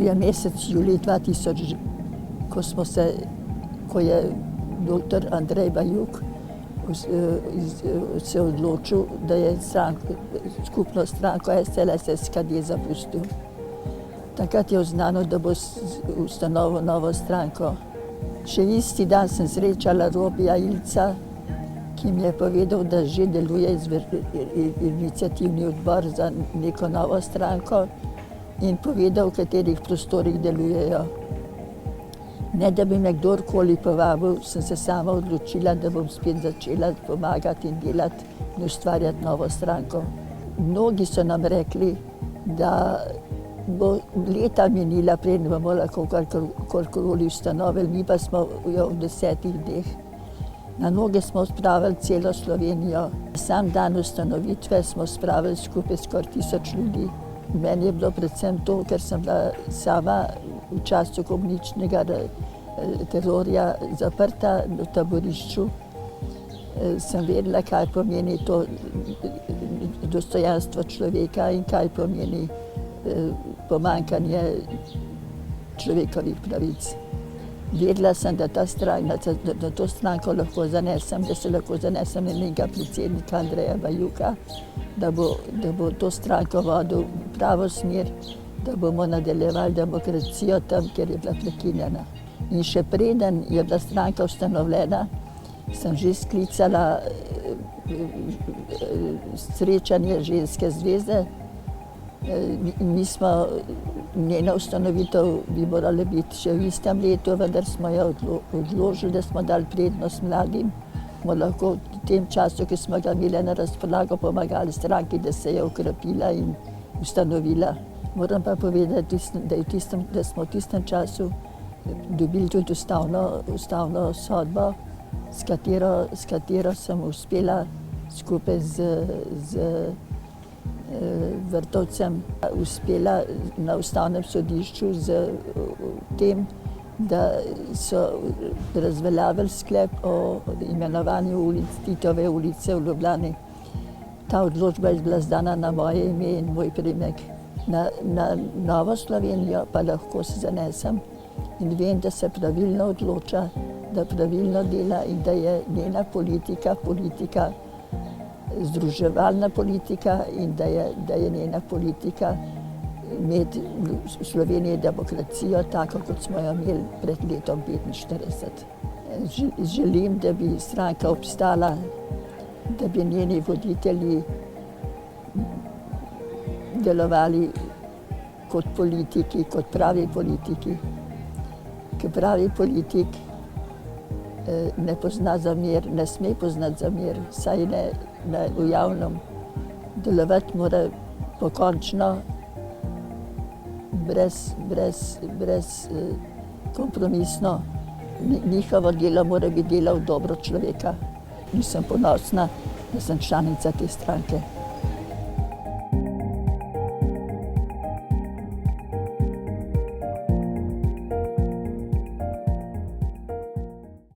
je mesec julij 2000, ko je doktor Andrej Bajuk se odločil, da je skupno stranko SLS SKD zapustil. Takrat je oznanil, da bo ustanovil novo stranko. Še isti dan sem srečala Robija Ilca, ki mi je povedal, da že deluje iniciativni odbor za neko novo stranko in povedal, v katerih prostorih delujejo. Ne da bi me kdorkoli povabil, sem se sama odločila, da bom spet začela pomagati in delati in ustvarjati novo stranko. Mnogi so nam rekli, da bo leta minila, preden bomo lahko karkoli ustanovili, mi pa smo jo v 10 dneh. Na noge smo spravili celo Slovenijo. Sam dan ustanovitve smo spravili skupaj skoraj 1000 ljudi. Meni je bilo predvsem to, ker sem bila sama v času komunističnega terorja zaprta v taborišču. Sem vedela, kaj pomeni to dostojanstvo človeka in kaj pomeni pomanjkanje človekovih pravic. Vedela sem, da to stranko lahko zanesem, da se lahko zanesem na njenega predsednika Andreja Bajuka, da bo to stranko vodil v pravo smer, da bomo nadaljevali demokracijo tam, kjer je bila prekinjena. In še preden je bila stranka ustanovljena, sem že sklicala srečanje ženske zveze. Njena ustanovitev bi morala biti še v istem letu, vendar smo jo odložili, da smo dali prednost mladim. Smo lahko v tem času, ki smo ga imeli na razpolago, pomagali stranki, da se je okrepila in ustanovila. Moram pa povedati, da smo v tistem času dobili tudi ustavno sodbo, s katero sem uspela skupaj z Vrtovcem uspela na ustavnem sodišču z tem, da so razveljavili sklep o imenovanju Titove ulice v Ljubljani. Ta odločba je bila izdana na moje ime in moj priimek. Na Novo Slovenijo pa lahko se zanesem in vem, da se pravilno odloča, da pravilno dela in da je njena politika združevalna politika in da je njena politika imeti v Sloveniji demokracijo tako, kot smo jo imeli pred letom 1945. Želim, da bi stranka obstala, da bi njeni voditelji delovali kot politiki, kot pravi politiki. Ker pravi politik ne pozna zamer, ne sme poznati zamer, saj ne v javnem. Delovati mora pokončno, brezkompromisno. Njihovo delo mora biti delo v dobro človeka. In sem ponosna, da sem članica te stranke.